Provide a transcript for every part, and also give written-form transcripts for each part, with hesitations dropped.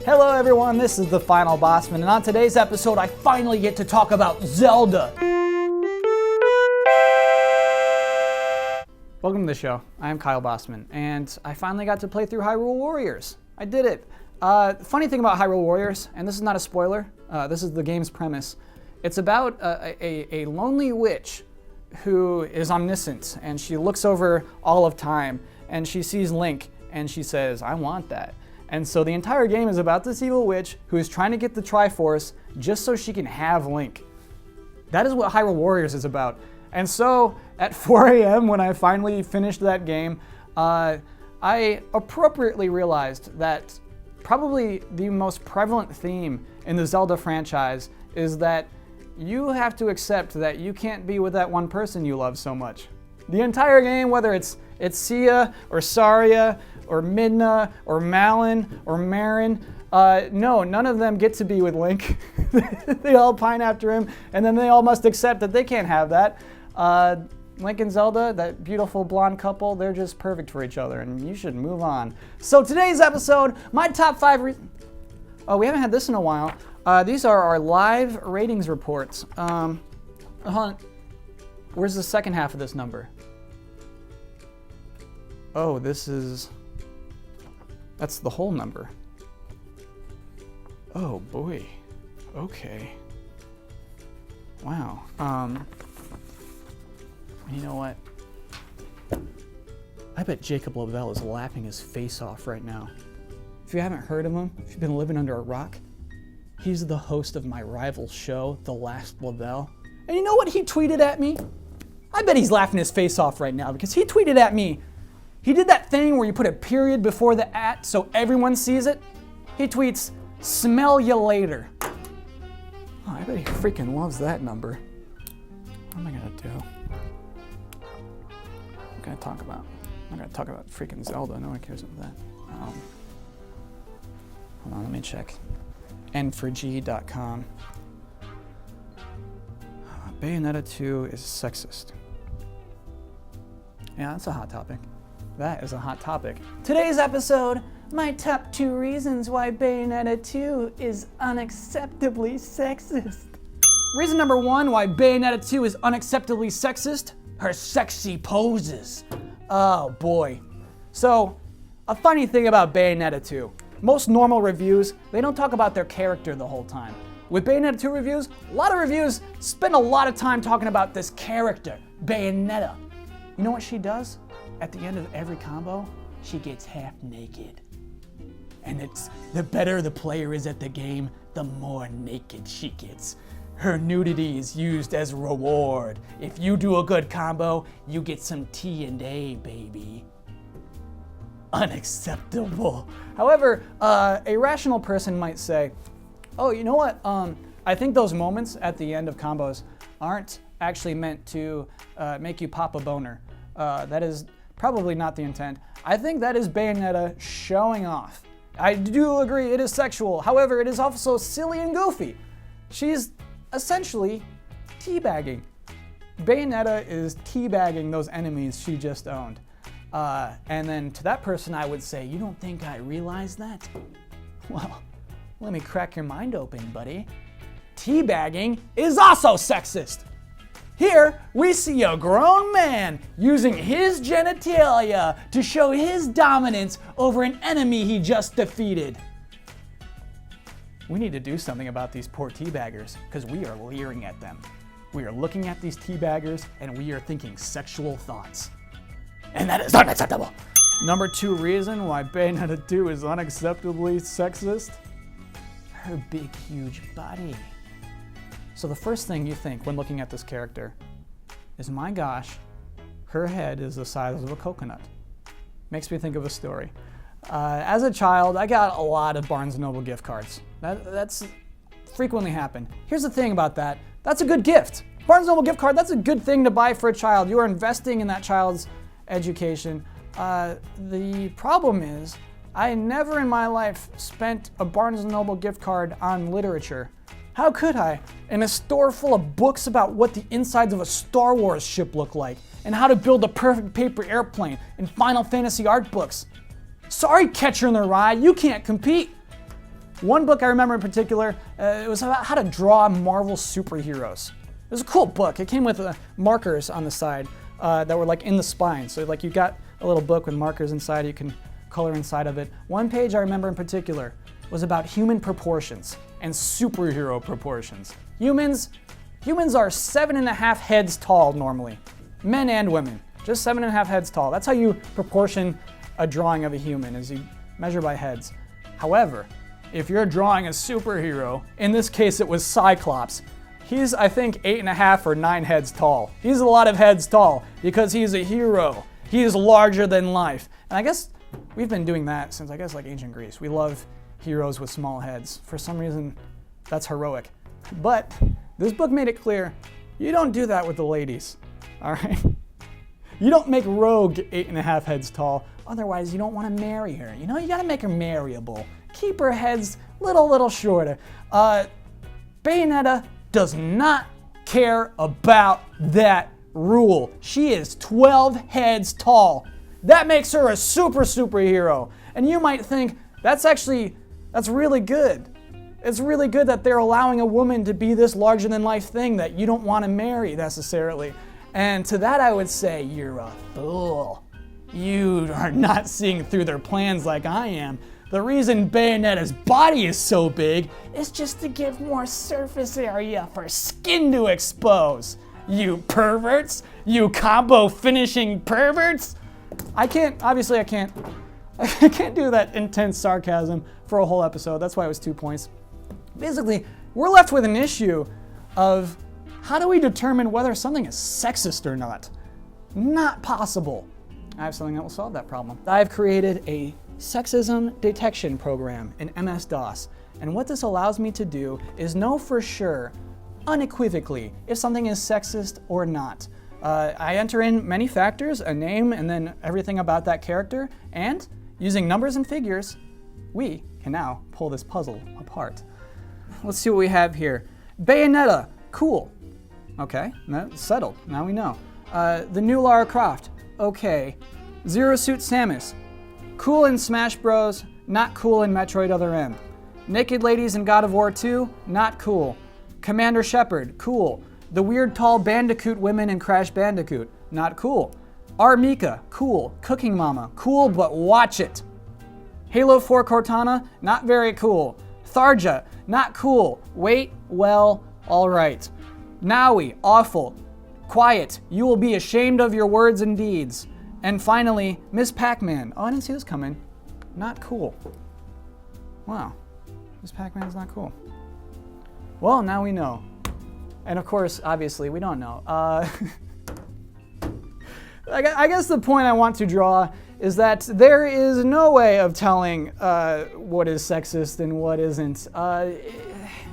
Hello everyone, this is the Final Bosman, and on today's episode I finally get to talk about Zelda. Welcome to the show. I am Kyle Bosman, and I finally got to play through Hyrule Warriors. I did it. Funny thing about Hyrule Warriors, and this is not a spoiler, this is the game's premise. It's about a lonely witch who is omniscient, and she looks over all of time, and she sees Link, and she says, I want that. And so the entire game is about this evil witch who is trying to get the Triforce just so she can have Link. That is what Hyrule Warriors is about. And so at 4 a.m. when I finally finished that game, I appropriately realized that probably the most prevalent theme in the Zelda franchise is that you have to accept that you can't be with that one person you love so much. The entire game, whether it's Sia or Saria or Midna or Malon or Marin, no, none of them get to be with Link. They all pine after him, and then they all must accept that they can't have that. Link and Zelda, that beautiful blonde couple, they're just perfect for each other, and you should move on. So today's episode, my top 5 Oh, we haven't had this in a while. These are our live ratings reports. Hold on. Where's the second half of this number? Oh, that's the whole number. Oh boy. Okay. Wow. You know what? I bet Jacob Lavelle is laughing his face off right now. If you haven't heard of him, if you've been living under a rock, he's the host of my rival show, The Last Lavelle. And you know what he tweeted at me? I bet he's laughing his face off right now because he tweeted at me. He did that thing where you put a period before the at so everyone sees it. He tweets, "Smell you later." Oh, I bet he freaking loves that number. What am I gonna do? I'm gonna talk about freaking Zelda. No one cares about that. Hold on, let me check. N4G.com. Bayonetta 2 is sexist. Yeah, that's a hot topic. That is a hot topic. Today's episode, my top 2 reasons why Bayonetta 2 is unacceptably sexist. Reason number 1 why Bayonetta 2 is unacceptably sexist, her sexy poses. Oh boy. So, a funny thing about Bayonetta 2, most normal reviews, they don't talk about their character the whole time. With Bayonetta 2 reviews, a lot of reviews spend a lot of time talking about this character, Bayonetta. You know what she does? At the end of every combo, she gets half naked. And it's the better the player is at the game, the more naked she gets. Her nudity is used as reward. If you do a good combo, you get some T&A, baby. Unacceptable. However, a rational person might say, oh, you know what? I think those moments at the end of combos aren't actually meant to make you pop a boner. That is probably not the intent. I think that is Bayonetta showing off. I do agree it is sexual. However, it is also silly and goofy. She's essentially teabagging. Bayonetta is teabagging those enemies she just owned. And then to that person I would say, you don't think I realize that? Well, let me crack your mind open, buddy. Teabagging is also sexist. Here, we see a grown man using his genitalia to show his dominance over an enemy he just defeated. We need to do something about these poor teabaggers, because we are leering at them. We are looking at these teabaggers, and we are thinking sexual thoughts. And that is unacceptable. Number 2 reason why Bayonetta 2 is unacceptably sexist? Her big, huge body. So the first thing you think when looking at this character is, my gosh, her head is the size of a coconut. Makes me think of a story. As a child, I got a lot of Barnes & Noble gift cards. That's frequently happened. Here's the thing about that. That's a good gift. Barnes & Noble gift card, that's a good thing to buy for a child. You are investing in that child's education. The problem is, I never in my life spent a Barnes & Noble gift card on literature. How could I? In a store full of books about what the insides of a Star Wars ship look like, and how to build a perfect paper airplane, and Final Fantasy art books. Sorry, Catcher in the Rye, you can't compete. One book I remember in particular, it was about how to draw Marvel superheroes. It was a cool book. It came with markers on the side that were like in the spine. So like you got a little book with markers inside, you can color inside of it. One page I remember in particular was about human proportions and superhero proportions. Humans are 7.5 heads tall normally. Men and women, just 7.5 heads tall. That's how you proportion a drawing of a human, is you measure by heads. However, if you're drawing a superhero, in this case it was Cyclops, he's I think 8.5 or 9 heads tall. He's a lot of heads tall because he's a hero. He is larger than life. And I guess we've been doing that since I guess like ancient Greece. We love heroes with small heads. For some reason, that's heroic. But this book made it clear, you don't do that with the ladies, all right? You don't make Rogue 8.5 heads tall, otherwise you don't want to marry her. You know, you gotta make her marryable. Keep her heads little shorter. Bayonetta does not care about that rule. She is 12 heads tall. That makes her a superhero. And you might think, that's really good. It's really good that they're allowing a woman to be this larger than life thing that you don't want to marry necessarily. And to that I would say, you're a fool. You are not seeing through their plans like I am. The reason Bayonetta's body is so big is just to give more surface area for skin to expose. You perverts! You combo finishing perverts! I can't do that intense sarcasm for a whole episode. That's why it was 2 points. Basically, we're left with an issue of how do we determine whether something is sexist or not? Not possible. I have something that will solve that problem. I've created a sexism detection program in MS-DOS. And what this allows me to do is know for sure, unequivocally, if something is sexist or not. I enter in many factors, a name, and then everything about that character, and using numbers and figures, we can now pull this puzzle apart. Let's see what we have here. Bayonetta, cool. Okay, that's settled, now we know. The new Lara Croft, okay. Zero Suit Samus, cool in Smash Bros, not cool in Metroid Other M. Naked Ladies in God of War 2, not cool. Commander Shepard, cool. The weird tall Bandicoot women in Crash Bandicoot, not cool. Armika, cool. Cooking Mama, cool but watch it. Halo 4 Cortana, not very cool. Tharja, not cool. Wait, well, alright. Naui, awful. Quiet, you will be ashamed of your words and deeds. And finally, Miss Pac-Man. Oh, I didn't see this coming. Not cool. Wow, Miss Pac-Man's not cool. Well, now we know. And of course, obviously, we don't know. I guess the point I want to draw is that there is no way of telling what is sexist and what isn't.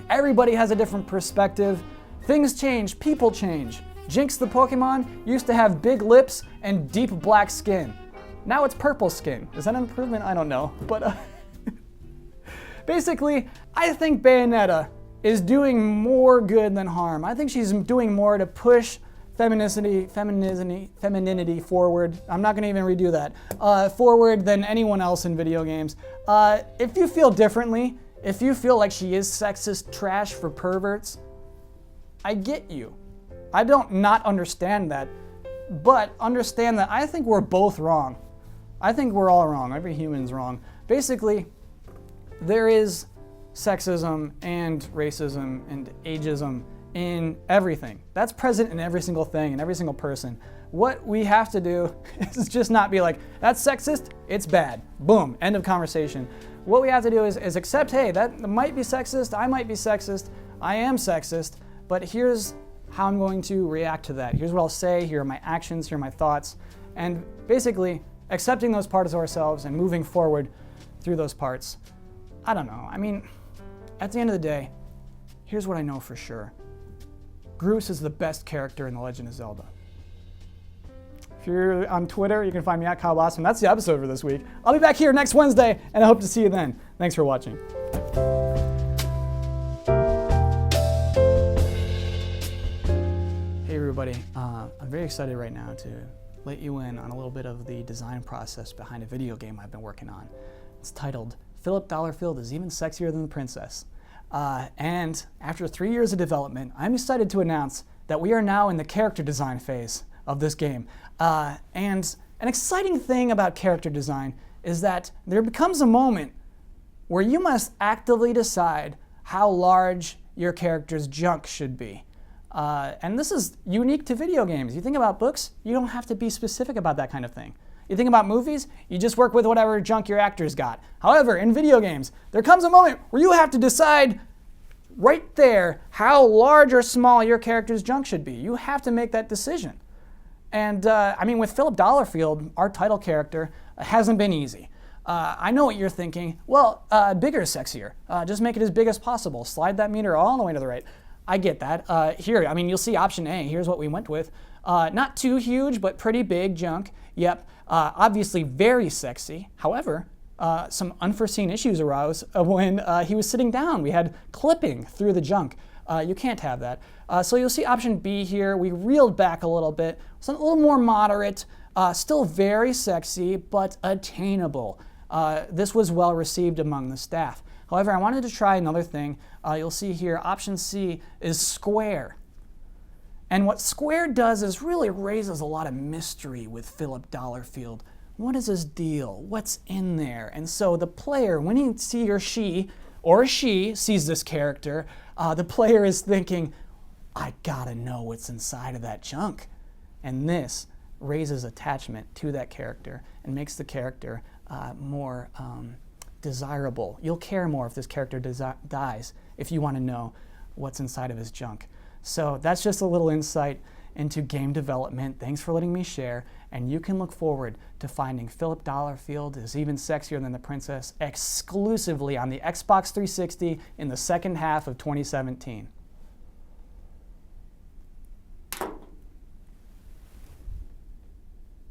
Everybody has a different perspective. Things change, people change. Jinx the Pokemon used to have big lips and deep black skin. Now it's purple skin. Is that an improvement? I don't know. But basically, I think Bayonetta is doing more good than harm. I think she's doing more to push femininity forward. I'm not gonna even redo that. Forward than anyone else in video games. If you feel differently, if you feel like she is sexist trash for perverts, I get you. I don't not understand that, but understand that I think we're both wrong. I think we're all wrong. Every human's wrong. Basically, there is sexism and racism and ageism in everything. That's present in every single thing, in every single person. What we have to do is just not be like, that's sexist, it's bad. Boom, end of conversation. What we have to do is accept, hey, that might be sexist, I might be sexist, I am sexist, but here's how I'm going to react to that. Here's what I'll say, here are my actions, here are my thoughts, and basically accepting those parts of ourselves and moving forward through those parts. I don't know, I mean, at the end of the day, here's what I know for sure. Groose is the best character in The Legend of Zelda. If you're on Twitter, you can find me at Kyle Bosman. That's the episode for this week. I'll be back here next Wednesday, and I hope to see you then. Thanks for watching. Hey everybody, I'm very excited right now to let you in on a little bit of the design process behind a video game I've been working on. It's titled Philip Dollarfield is even sexier than the princess. And after 3 years of development, I'm excited to announce that we are now in the character design phase of this game. And an exciting thing about character design is that there becomes a moment where you must actively decide how large your character's junk should be. And this is unique to video games. You think about books, you don't have to be specific about that kind of thing. You think about movies, you just work with whatever junk your actors got. However, in video games, there comes a moment where you have to decide right there how large or small your character's junk should be. You have to make that decision. And I mean, with Philip Dollarfield, our title character, hasn't been easy. I know what you're thinking. Well, bigger, sexier. Just make it as big as possible. Slide that meter all the way to the right. I get that. Here, I mean, you'll see option A. Here's what we went with. Not too huge, but pretty big junk. Yep. Obviously very sexy. However, some unforeseen issues arose when he was sitting down. We had clipping through the junk. You can't have that. So you'll see option B here. We reeled back a little bit. It's a little more moderate. Still very sexy, but attainable. This was well received among the staff. However, I wanted to try another thing. You'll see here, option C is square. And what square does is really raises a lot of mystery with Philip Dollarfield. What is his deal? What's in there? And so the player, when he or she sees this character, the player is thinking, I gotta know what's inside of that junk. And this raises attachment to that character and makes the character more desirable. You'll care more if this character dies if you want to know what's inside of his junk. So that's just a little insight into game development. Thanks for letting me share, and you can look forward to finding Philip Dollarfield is even sexier than the princess exclusively on the Xbox 360 in the second half of 2017.